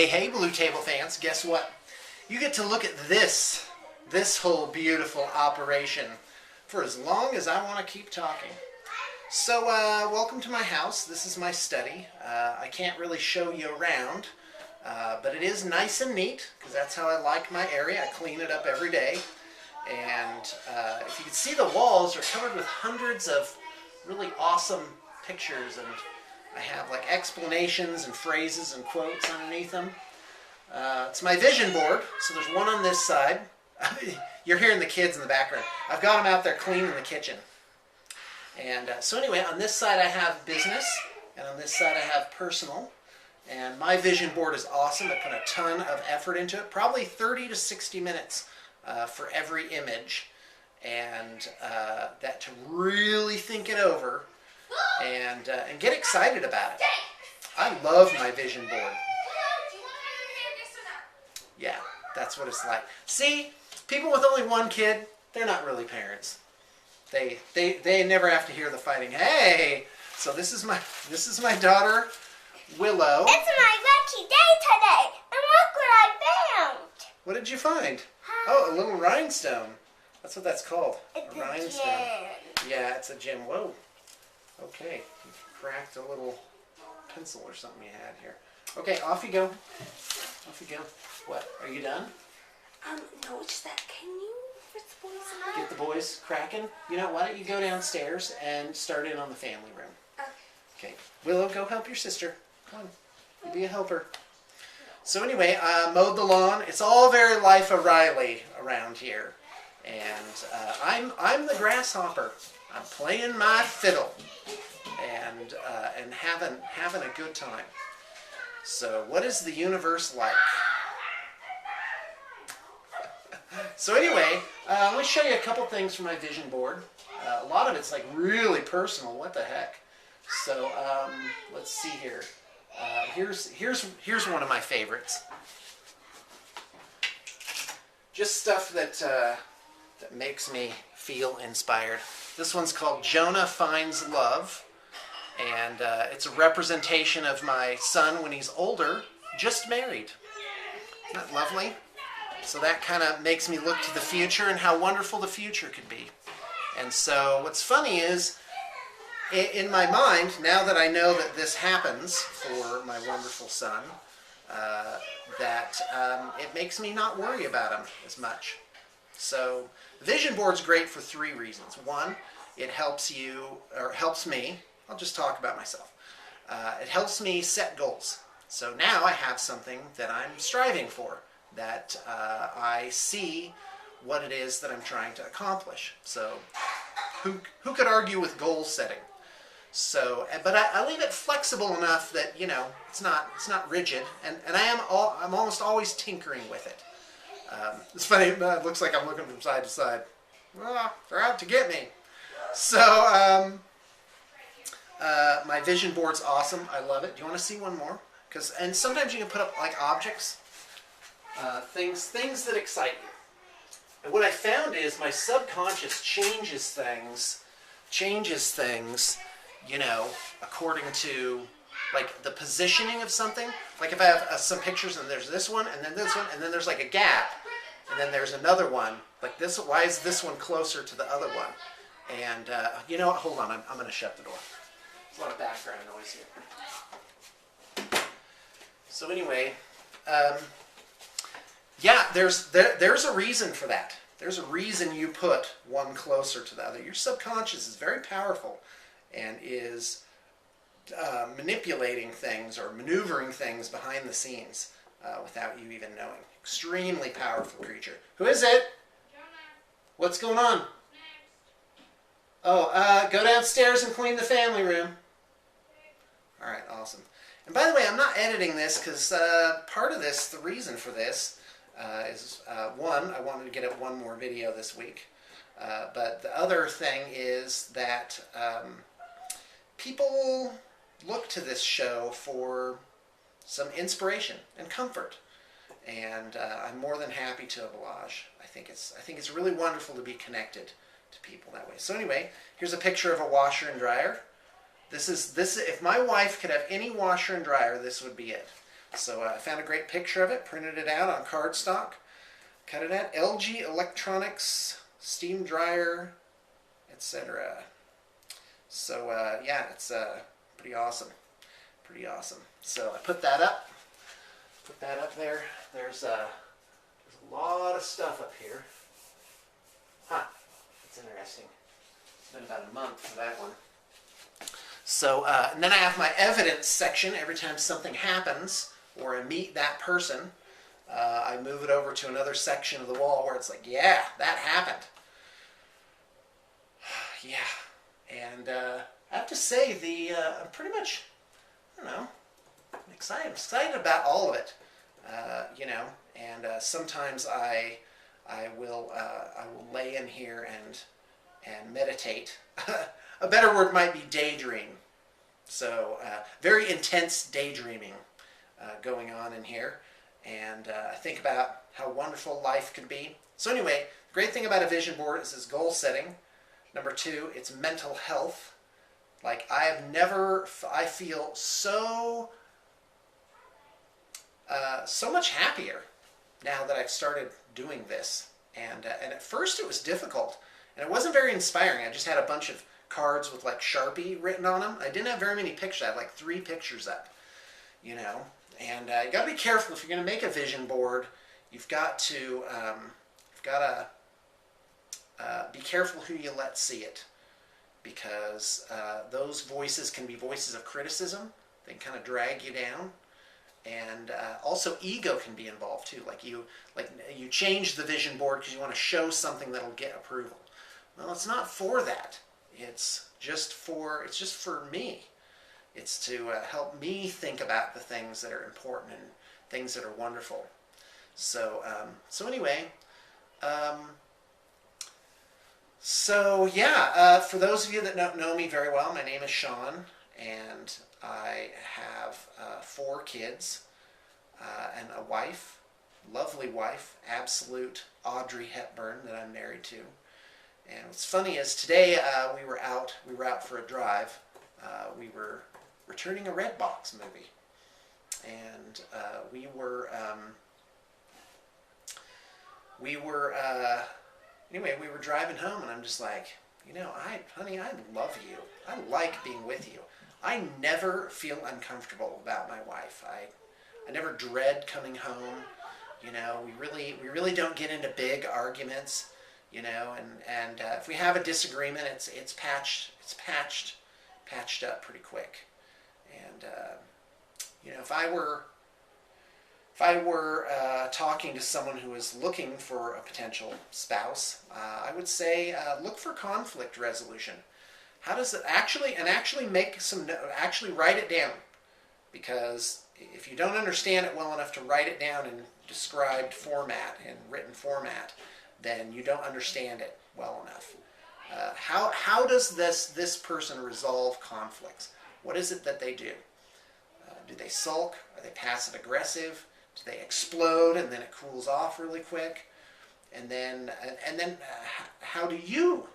Hey, hey, Blue Table fans, guess what? You get to look at this whole beautiful operation for as long as I want to keep talking. So, welcome to my house. This is my study. I can't really show you around, but it is nice and neat, because that's how I like my area. I clean it up every day. And if you can see, the walls are covered with hundreds of really awesome pictures, and I have like explanations and phrases and quotes underneath them. It's my vision board, so there's one on this side. You're hearing the kids in the background. I've got them out there cleaning the kitchen. And so anyway, on this side I have business, and on this side I have personal. And my vision board is awesome. I put a ton of effort into it, probably 30 to 60 minutes for every image, and that to really think it over and get excited about it. I love my vision board. Yeah, that's what it's like. See, people with only one kid, they're not really parents. They never have to hear the fighting. Hey, so this is my daughter Willow. It's my lucky day today, and look what I found. What did you find? Oh, a little rhinestone. That's what that's called. It's a rhinestone. Gem. Yeah, it's a gem. Whoa. Okay, you cracked a little pencil or something you had here. Okay, off you go. Off you go. What? Are you done? No, it's that. Can you get the boys in? Get the boys cracking? You know, why don't you go downstairs and start in on the family room? Okay. Willow, go help your sister. Come on. You be a helper. So anyway, mowed the lawn. It's all very Life O'Reilly around here. And I'm the grasshopper. I'm playing my fiddle and having a good time. So what is the universe like? So anyway, let me show you a couple things from my vision board. A lot of it's like really personal. What the heck? So let's see here. Here's one of my favorites. Just stuff that makes me feel inspired. This one's called Jonah Finds Love, and it's a representation of my son when he's older, just married. Isn't that lovely? So that kind of makes me look to the future and how wonderful the future could be. And so what's funny is, in my mind, now that I know that this happens for my wonderful son, it makes me not worry about him as much. So the vision board's great for three reasons. One, it helps you, or helps me, I'll just talk about myself. It helps me set goals. So now I have something that I'm striving for, that I see what it is that I'm trying to accomplish. So who could argue with goal setting? So, but I leave it flexible enough that, you know, it's not rigid, and I'm almost always tinkering with it. It's funny, it looks like I'm looking from side to side. Well, they're out to get me. So, my vision board's awesome. I love it. Do you want to see one more? And sometimes you can put up like objects, things that excite you. And what I found is my subconscious changes things, you know, according to like the positioning of something. Like if I have some pictures and there's this one and then this one and then there's like a gap and then there's another one like this. Why is this one closer to the other one? And you know what? Hold on, I'm going to shut the door. There's a lot of background noise here. So anyway, yeah, there's a reason for that. There's a reason you put one closer to the other. Your subconscious is very powerful and is manipulating things or maneuvering things behind the scenes without you even knowing. Extremely powerful creature. Who is it? Jonah. What's going on? Next. Oh, go downstairs and clean the family room. Okay. All right, awesome. And by the way, I'm not editing this because part of this, the reason for this, is one, I wanted to get up one more video this week. But the other thing is that people look to this show for some inspiration and comfort, and I'm more than happy to oblige. I think it's really wonderful to be connected to people that way. So anyway, here's a picture of a washer and dryer. If my wife could have any washer and dryer, this would be it. So I found a great picture of it, printed it out on cardstock, cut it out, LG Electronics, steam dryer, etc. So yeah, it's pretty awesome. Pretty awesome. So I put that up. Put that up there. There's a lot of stuff up here. Huh. That's interesting. It's been about a month for that one. So, and then I have my evidence section. Every time something happens or I meet that person, I move it over to another section of the wall where it's like, yeah, that happened. Yeah. And I have to say, I'm pretty much, I don't know, I'm excited about all of it, you know, and sometimes I will lay in here and meditate. A better word might be daydream. So very intense daydreaming going on in here, and I think about how wonderful life could be. So anyway, the great thing about a vision board is it's goal setting. Number 2, it's mental health. Like I feel so much happier now that I've started doing this. And at first it was difficult, and it wasn't very inspiring. I just had a bunch of cards with like Sharpie written on them. I didn't have very many pictures. I had like 3 pictures up, you know. And you got to be careful if you're going to make a vision board. You've got to be careful who you let see it, because those voices can be voices of criticism. They can kind of drag you down, and also ego can be involved too. Like you change the vision board because you want to show something that'll get approval. Well, it's not for that. It's just for me. It's to help me think about the things that are important and things that are wonderful. So anyway. So yeah, for those of you that don't know me very well, my name is Sean, and I have 4 kids and a wife, lovely wife, absolute Audrey Hepburn that I'm married to. And what's funny is today we were out for a drive. We were returning a Redbox movie, and we were driving home, and I'm just like, you know, honey, I love you. I like being with you. I never feel uncomfortable about my wife. I never dread coming home. You know, we really don't get into big arguments. You know, and if we have a disagreement, it's patched up pretty quick. And you know, if I were talking to someone who is looking for a potential spouse, I would say look for conflict resolution. How does it actually write it down, because if you don't understand it well enough to write it down in described format, in written format, then you don't understand it well enough. How does this person resolve conflicts? What is it that they do? Do they sulk? Are they passive aggressive? Do they explode and then it cools off really quick? And then how do you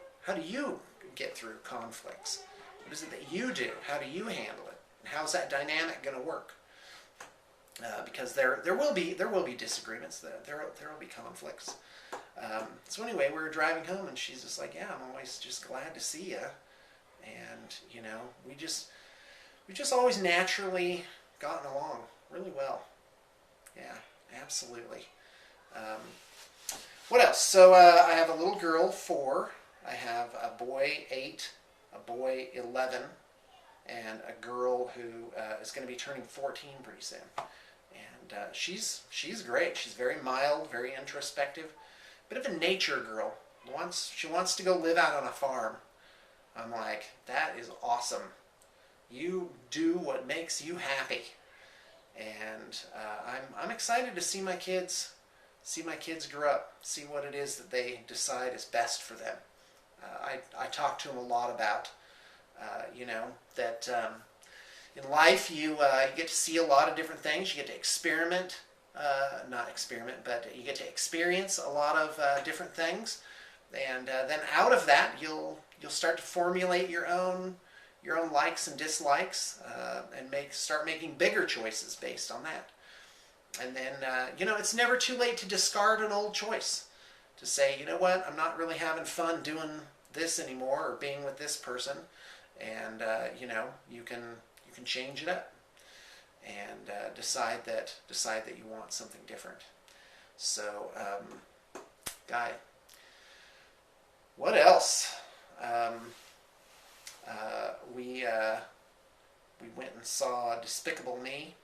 get through conflicts? What is it that you do? How do you handle it? And how's that dynamic going to work? Because there will be disagreements. There will be conflicts. So anyway, we were driving home, and she's just like, "Yeah, I'm always just glad to see you." And you know, we just always naturally gotten along really well. Yeah, absolutely. What else? So I have a little girl, 4. I have a boy, 8, a boy, 11, and a girl who is going to be turning 14 pretty soon. And she's great. She's very mild, very introspective, bit of a nature girl. She wants to go live out on a farm. I'm like, that is awesome. You do what makes you happy. And I'm excited to see my kids grow up, see what it is that they decide is best for them. I talk to them a lot about, you know, that in life you get to see a lot of different things. You get to experiment, not experiment, but you get to experience a lot of different things, and then out of that you'll start to formulate your own likes and dislikes, and start making bigger choices based on that. And then, it's never too late to discard an old choice. To say, you know what, I'm not really having fun doing this anymore or being with this person. And, you can change it up and decide that you want something different. So, Guy, what else? We went and saw Despicable Me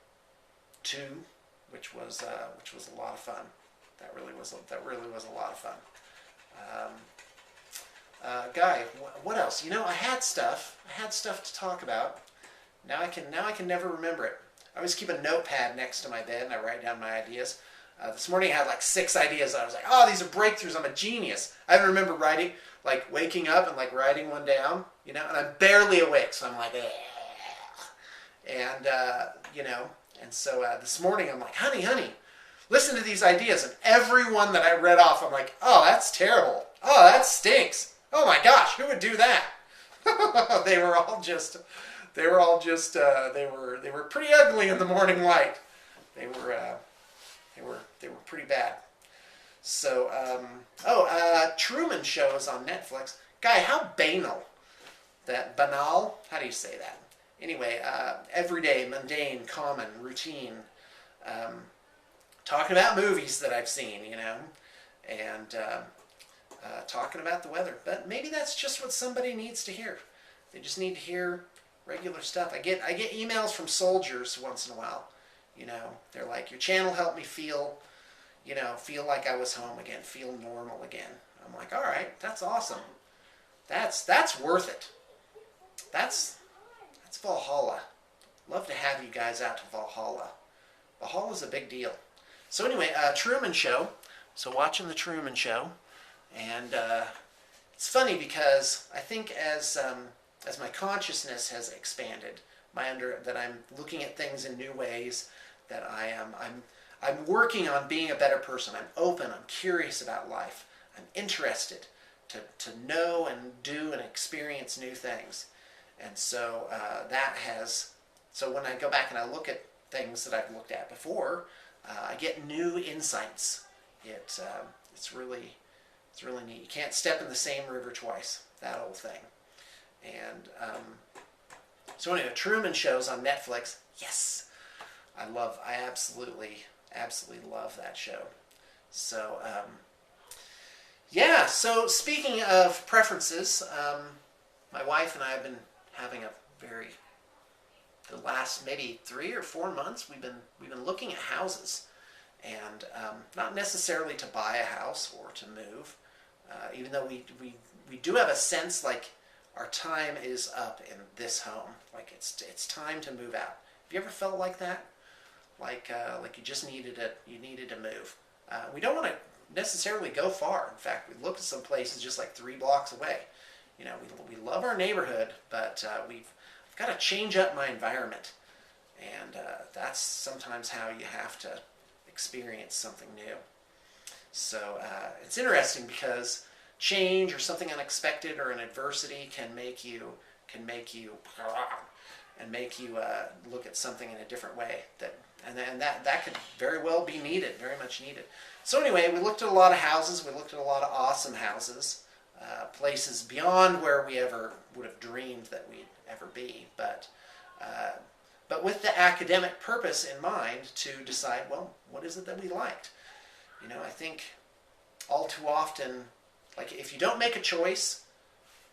2, which was a lot of fun. That really was a lot of fun. Guy, what else? I had stuff to talk about. Now I can never remember it. I always keep a notepad next to my bed and I write down my ideas. This morning I had like 6 ideas. I was like, oh, these are breakthroughs. I'm a genius. I don't remember waking up and writing one down, and I'm barely awake. So I'm like, eh. And, and so this morning I'm like, honey, listen to these ideas. And every one that I read off, I'm like, oh, that's terrible. Oh, that stinks. Oh my gosh, who would do that? They were pretty ugly in the morning light. They were pretty bad. So, Truman Show is on Netflix. Guy, how banal. Banal? How do you say that? Anyway, everyday, mundane, common, routine. Talking about movies that I've seen, and talking about the weather. But maybe that's just what somebody needs to hear. They just need to hear regular stuff. I get emails from soldiers once in a while. They're like, your channel helped me feel like I was home again, feel normal again. I'm like, all right, that's awesome. That's worth it. That's Valhalla. Love to have you guys out to Valhalla. Valhalla's a big deal. So anyway, Truman Show. So watching the Truman Show, and it's funny because I think as my consciousness has expanded, that I'm looking at things in new ways, that I'm working on being a better person. I'm open. I'm curious about life. I'm interested to know and do and experience new things. And so so when I go back and I look at things that I've looked at before, I get new insights. It's really neat. You can't step in the same river twice. That old thing. And so anyway, Truman Show's on Netflix. Yes, I absolutely love that show. So yeah. So speaking of preferences, my wife and I have been having the last maybe 3 or 4 months, we've been looking at houses, and not necessarily to buy a house or to move, even though we do have a sense like our time is up in this home, like it's time to move out. Have you ever felt like that? Like you just needed to move. We don't want to necessarily go far. In fact, we looked at some places just like 3 blocks away. We love our neighborhood, but we've got to change up my environment, and that's sometimes how you have to experience something new. So it's interesting because change or something unexpected or an adversity can make you look at something in a different way. That could very well be needed, very much needed. So anyway, we looked at a lot of houses. We looked at a lot of awesome houses, places beyond where we ever would have dreamed that we'd ever be. But with the academic purpose in mind to decide, well, what is it that we liked? I think all too often, like if you don't make a choice,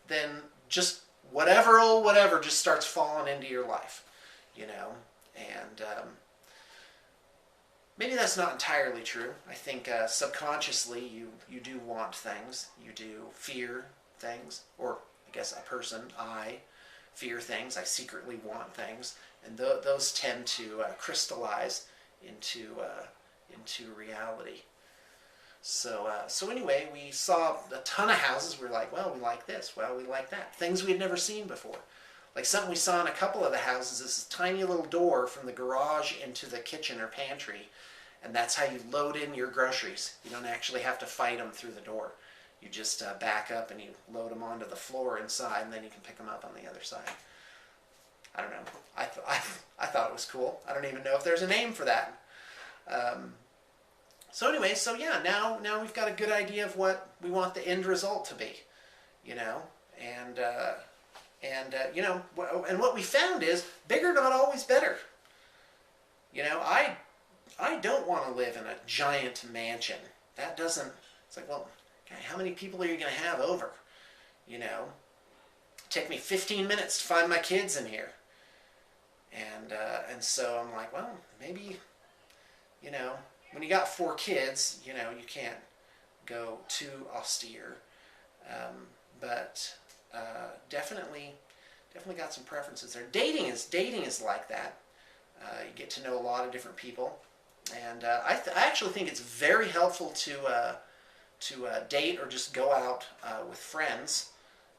then just whatever just starts falling into your life, and maybe that's not entirely true. I think subconsciously you do want things, you do fear things, or I guess I fear things, I secretly want things, and those tend to crystallize into reality. So anyway, we saw a ton of houses. We're like, well, we like this. Well, we like that. Things we had never seen before. Like something we saw in a couple of the houses, this tiny little door from the garage into the kitchen or pantry. And that's how you load in your groceries. You don't actually have to fight them through the door. You just back up and you load them onto the floor inside, and then you can pick them up on the other side. I don't know. I thought it was cool. I don't even know if there's a name for that. So anyway, so yeah, now we've got a good idea of what we want the end result to be, you know, and you know, and what we found is bigger not always better. You know, I don't want to live in a giant mansion. That doesn't. It's like, well, okay, how many people are you going to have over? You know, take me 15 minutes to find my kids in here. And so I'm like, well, maybe, you know, when you got 4 kids, you know, you can't go too austere. But definitely got some preferences there. Dating is like that. You get to know a lot of different people, and I actually think it's very helpful to date or just go out with friends.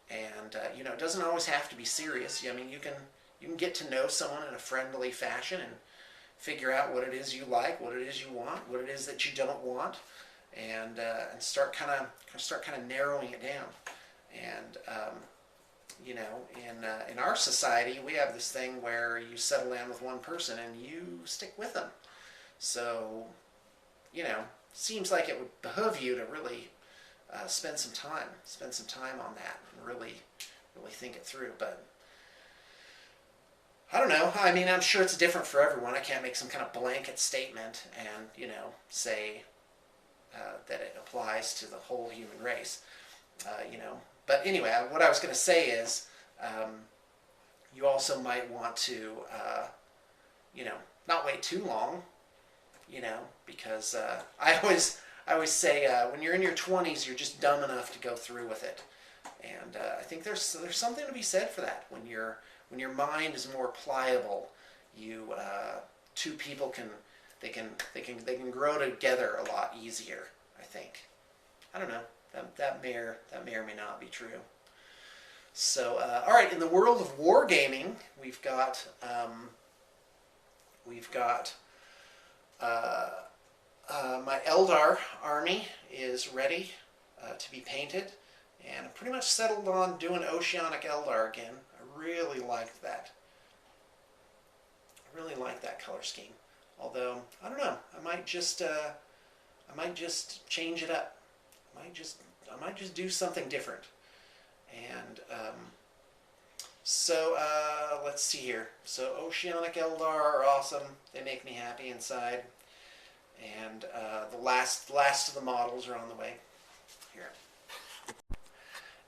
And you know, it doesn't always have to be serious. I mean, you can get to know someone in a friendly fashion and figure out what it is you like, what it is you want, what it is that you don't want, and start kind of narrowing it down. And you know, in our society, we have this thing where you settle down with one person and you stick with them. So, you know, seems like it would behoove you to really spend some time on that and really think it through. But I don't know. I mean, I'm sure it's different for everyone. I can't make some kind of blanket statement and, you know, say that it applies to the whole human race. You know, but anyway, what I was going to say is, you also might want to, you know, not wait too long. You know, because I always say when you're in your 20s, you're just dumb enough to go through with it, and I think there's something to be said for that. When your mind is more pliable, you two people can grow together a lot easier. I think. I don't know. That may or may not be true. So all right, in the world of wargaming, we've got my Eldar army is ready to be painted, and I'm pretty much settled on doing Oceanic Eldar again. I really liked that. I really like that color scheme. Although I don't know, I might just change it up. I might just do something different. And so let's see here. So Oceanic Eldar are awesome. They make me happy inside. And the last of the models are on the way. Here.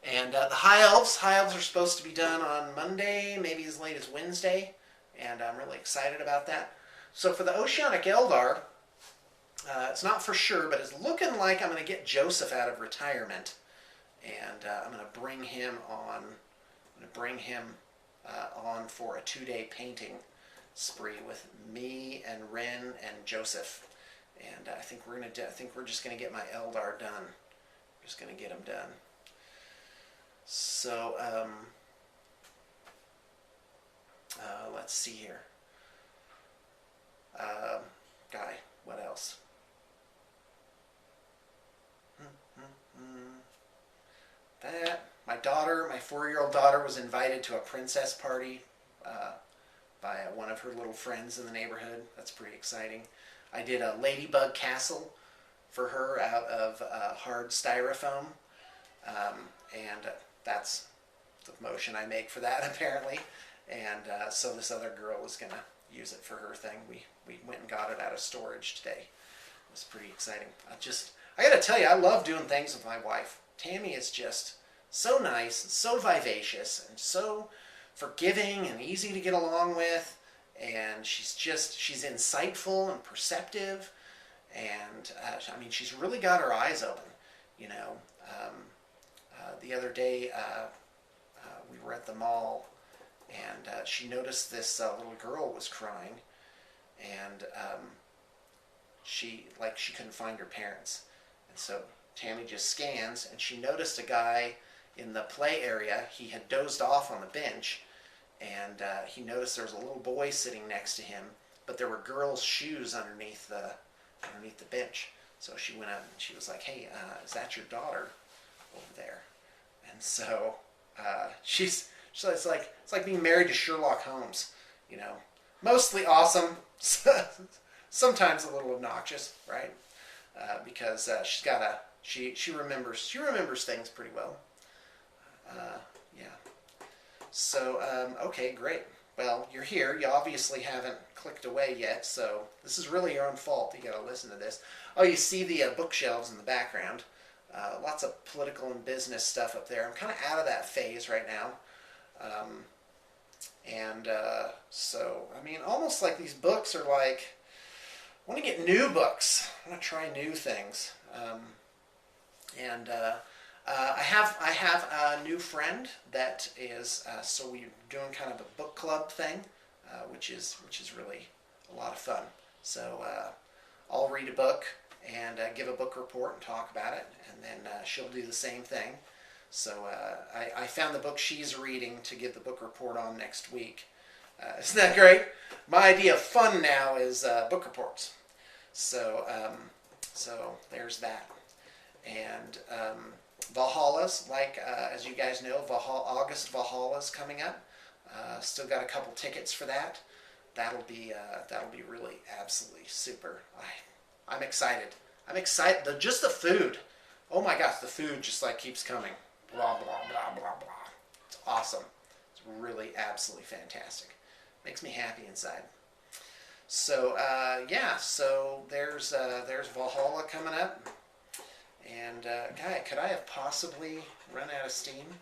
And the High Elves are supposed to be done on Monday, maybe as late as Wednesday. And I'm really excited about that. So for the Oceanic Eldar, it's not for sure, but it's looking like I'm going to get Joseph out of retirement. And I'm going to bring him on. On for a 2-day painting spree with me and Ren and Joseph. And I think we're just going to get my Eldar done. Just going to get him done. So let's see here. What else? That my 4-year-old daughter was invited to a princess party by one of her little friends in the neighborhood. That's pretty exciting. I did a ladybug castle for her out of hard styrofoam, and that's the motion I make for that apparently. And so this other girl was gonna use it for her thing. We went and got it out of storage today. It was pretty exciting. I gotta tell you, I love doing things with my wife. Tammy is just so nice and so vivacious and so forgiving and easy to get along with, and she's insightful and perceptive, and I mean, she's really got her eyes open. You know, the other day we were at the mall, and she noticed this little girl was crying, and she couldn't find her parents, and so Tammy just scans, and she noticed a guy in the play area. He had dozed off on the bench, and he noticed there was a little boy sitting next to him, but there were girls' shoes underneath the bench. So she went up and she was like, "Hey, is that your daughter over there?" And so it's like being married to Sherlock Holmes, you know, mostly awesome, sometimes a little obnoxious, right? Because she remembers things pretty well. Yeah. So okay, great. Well, you're here. You obviously haven't clicked away yet, so this is really your own fault. You got to listen to this. Oh, you see the bookshelves in the background. Lots of political and business stuff up there. I'm kind of out of that phase right now. So, I mean, almost like these books are like, I want to get new books. I want to try new things. I have a new friend that is, so we're doing kind of a book club thing, which is really a lot of fun. So I'll read a book and give a book report and talk about it, and then she'll do the same thing. So I found the book she's reading to give the book report on next week. Isn't that great? My idea of fun now is book reports. So there's that. And Valhalla's, like as you guys know, August Valhalla's coming up. Still got a couple tickets for that. That'll be really absolutely super. I'm excited. I'm excited. Just the food. Oh my gosh, the food just like keeps coming. Blah blah blah blah blah. It's awesome. It's really absolutely fantastic. Makes me happy inside. So yeah, so there's Valhalla coming up. And guy, could I have possibly run out of steam?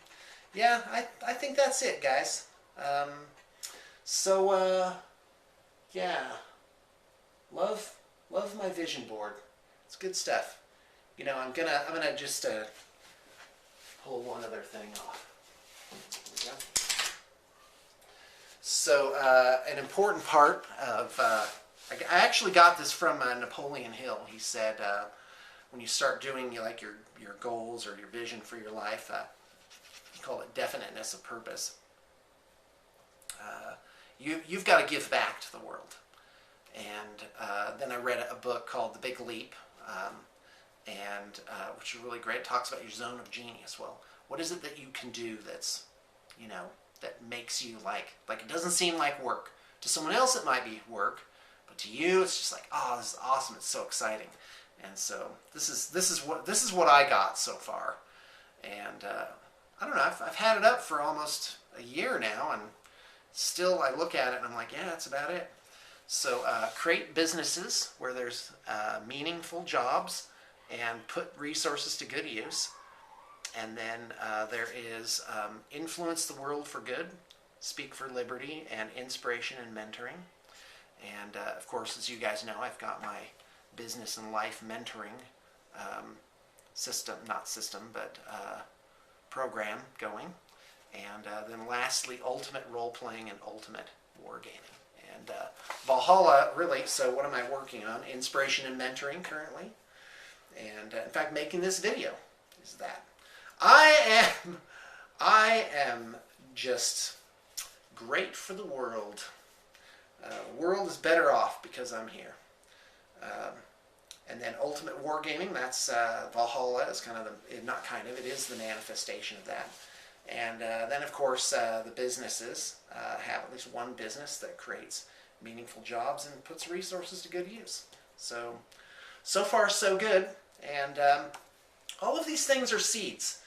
Yeah, I think that's it, guys. Yeah, love my vision board. It's good stuff. You know, I'm gonna just pull one other thing off. There we go. So an important part of I actually got this from Napoleon Hill. He said when you start doing like your goals or your vision for your life, you call it definiteness of purpose. You've got to give back to the world. And then I read a book called The Big Leap, which is really great. It talks about your zone of genius. Well, what is it that you can do that's, that makes you like it doesn't seem like work. To someone else it might be work, but to you it's just like, oh, this is awesome. It's so exciting. And so this is what I got so far. And I don't know. I've had it up for almost a year now, and still I look at it and I'm like, yeah, that's about it. So create businesses where there's meaningful jobs and put resources to good use. And then there is influence the world for good, speak for liberty, and inspiration and mentoring. And of course, as you guys know, I've got my business and life mentoring program going. And then lastly, ultimate role-playing and ultimate wargaming. And Valhalla, really, so what am I working on? Inspiration and mentoring currently. And in fact, making this video is that. I am just great for the world. The world is better off because I'm here. And then ultimate wargaming, that's Valhalla is kind of it is the manifestation of that. And then of course the businesses have at least one business that creates meaningful jobs and puts resources to good use. So far so good. And all of these things are seeds.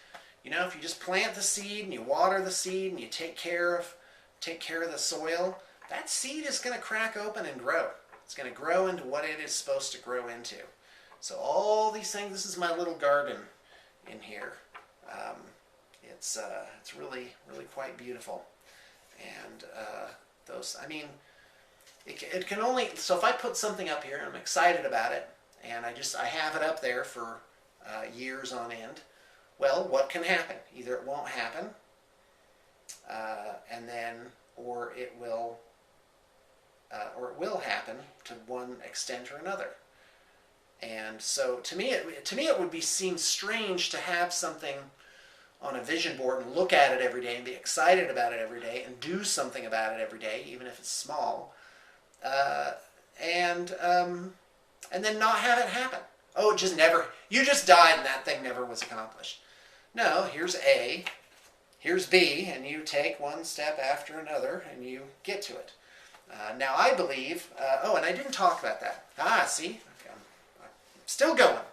If you just plant the seed and you water the seed and you take care of the soil, that seed is going to crack open and grow. It's going to grow into what it is supposed to grow into. So all these things, this is my little garden in here. It's really, really quite beautiful. And it can only, so if I put something up here and I'm excited about it, and I have it up there for years on end, well, what can happen? Either it won't happen, or it will happen to one extent or another. And so to me it would seem strange to have something on a vision board and look at it every day and be excited about it every day and do something about it every day, even if it's small, and then not have it happen. Oh, you just died and that thing never was accomplished. No, here's A, here's B, and you take one step after another and you get to it. Now I believe, oh, and I didn't talk about that. See? I'm still going.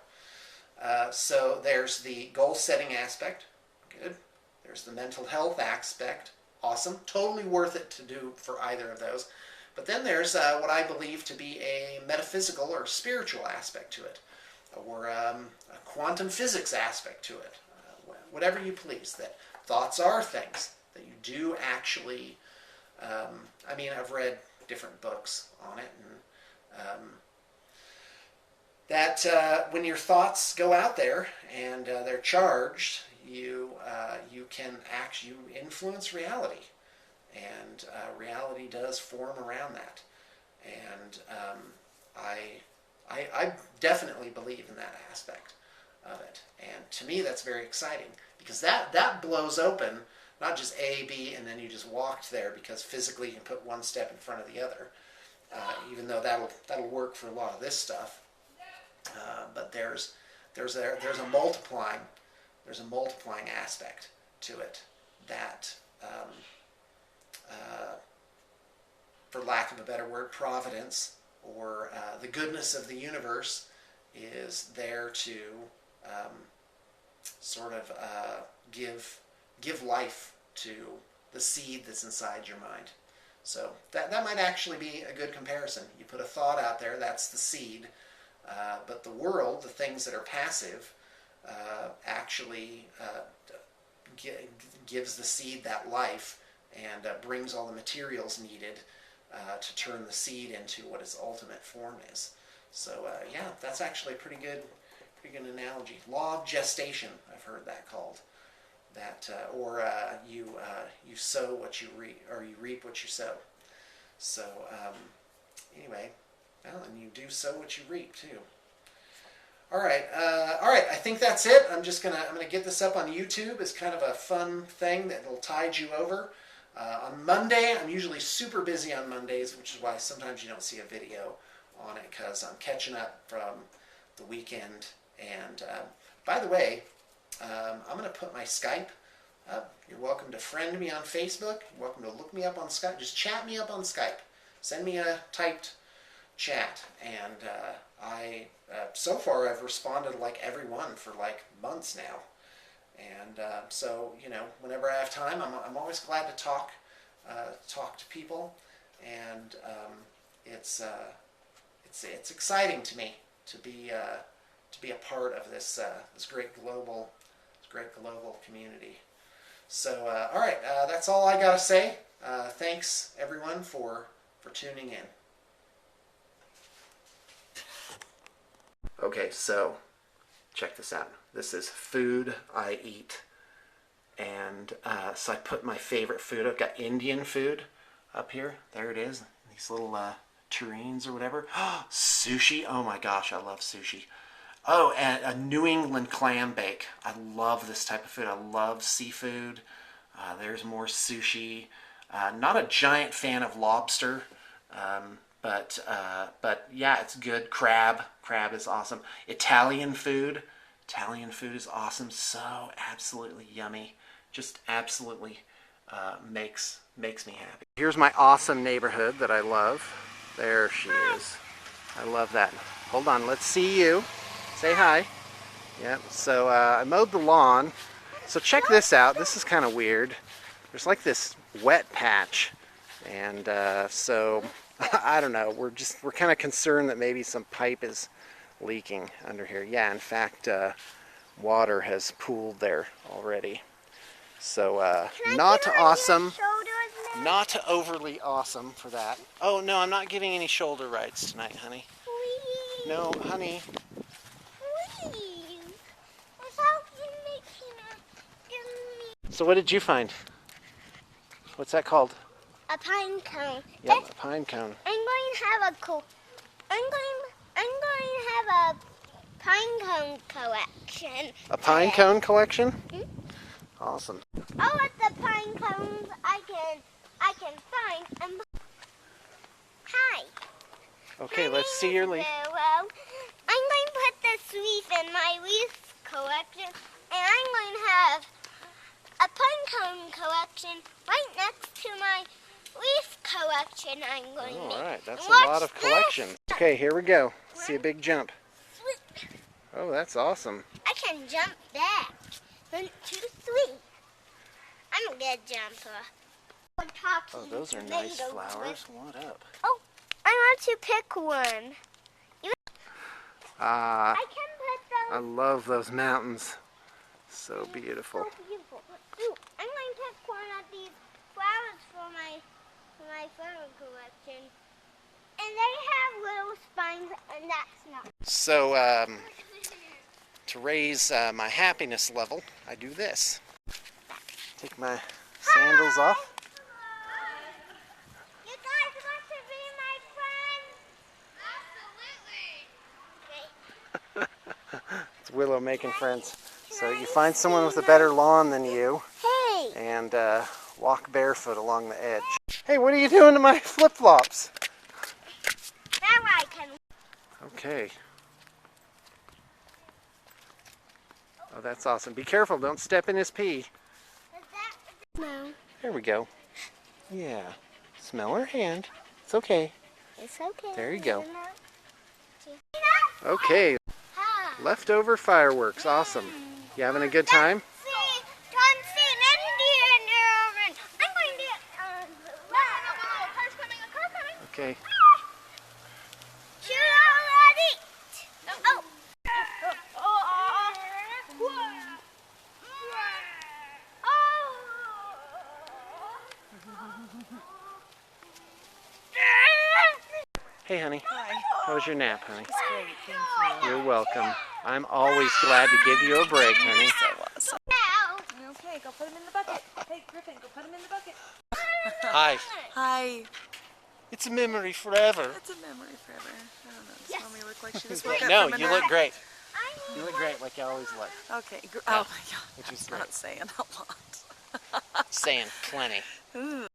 So there's the goal setting aspect. Good. There's the mental health aspect. Awesome. Totally worth it to do for either of those. But then there's what I believe to be a metaphysical or spiritual aspect to it, or a quantum physics aspect to it. Whatever you please. That thoughts are things, that you do actually, I mean, I've read different books on it, and that when your thoughts go out there and they're charged, you influence reality, and reality does form around that. And I definitely believe in that aspect of it, and to me that's very exciting, because that blows open not just A, B, and then you just walked there, because physically you can put one step in front of the other, even though that'll work for a lot of this stuff. But there's a multiplying aspect to it that, for lack of a better word, providence, or the goodness of the universe is there to sort of give life to the seed that's inside your mind. So that might actually be a good comparison. You put a thought out there, that's the seed, but the world, the things that are passive, actually gives the seed that life, and brings all the materials needed to turn the seed into what its ultimate form is. So yeah, that's actually a pretty good analogy. Law of gestation, I've heard that called. That or you sow what you reap, or you reap what you sow. So anyway, well, and you do sow what you reap too. All right. I think that's it. I'm gonna get this up on YouTube as kind of a fun thing that will tide you over. On Monday, I'm usually super busy on Mondays, which is why sometimes you don't see a video on it, because I'm catching up from the weekend. And by the way, I'm going to put my Skype up. You're welcome to friend me on Facebook. You're welcome to look me up on Skype. Just chat me up on Skype. Send me a typed chat. And so far I've responded to like everyone for like months now. And so, you know, whenever I have time, I'm always glad to talk to people. And it's exciting to me to be a part of this great global community. So all right, that's all I gotta say. Thanks everyone for tuning in. Okay, so check this out. This is food I eat, and so I put my favorite food. I've got Indian food up here. There it is. These little tureens or whatever. Sushi. Oh my gosh, I love sushi. Oh, and a New England clam bake. I love this type of food. I love seafood. There's more sushi. Not a giant fan of lobster, but yeah, it's good. Crab is awesome. Italian food is awesome. So absolutely yummy. Just absolutely makes me happy. Here's my awesome neighborhood that I love. There she is. I love that. Hold on, let's see you. Say hi. Yep, so I mowed the lawn. So check this out. This is kind of weird. There's like this wet patch. And so, I don't know. We're kind of concerned that maybe some pipe is leaking under here. Yeah, in fact, water has pooled there already. So, not awesome. Not overly awesome for that. Oh, no, I'm not giving any shoulder rides tonight, honey. Please. No, honey. Please. Without you making me. So what did you find? What's that called? A pine cone. Yep, a pine cone. I'm going to have a pine cone collection. A pine cone collection? Hmm? Awesome. All of the pine cones I can find. And hi. Okay, My let's name see your is leaf. Willow. I'm going to put this leaf in my leaf collection, and I'm going to have a pine cone collection right next to my leaf collection. collection I'm going to make. Alright, that's a Watch lot of this. collections. Okay, here we go. See a big jump. Oh, that's awesome. I can jump back. 1, 2, 3. I'm a good jumper. Oh, those are nice flowers. What up? Oh, I want to pick one. Ah, I can put I those. love those mountains. So beautiful. So beautiful. Ooh, I'm going to pick one of these flowers for my flower collection. And they have little spines, and that's not. So, to raise my happiness level, I do this. Take my sandals off. You guys want to be my friends? Absolutely. It's Willow making friends. So you find someone with a better lawn than you Hey. and walk barefoot along the edge. Hey, what are you doing to my flip-flops? Now I can. Okay. Oh, that's awesome. Be careful, don't step in his pee. No. There we go. Yeah. Smell her hand. It's okay. It's okay. There you go. Okay. Leftover fireworks. Awesome. You having a good time? Don't see an Indian. I'm going to. A car's coming. A car coming. Okay. Shoot already. Oh. Hey, honey. Hi. How was your nap, honey? It's great. Thank you. You're welcome. I'm always glad to give you a break, honey. So awesome. Ow. Okay, go put him in the bucket. Hey, Griffin, go put him in the bucket. Hi. Hi. It's a memory forever. That's a memory forever. I don't know. Does Yes. Mommy look like she just woke up No, from a you nap? look great. You look great like you always look. Okay. Oh my God. Which is That's great. not saying a lot. Saying plenty. Ooh.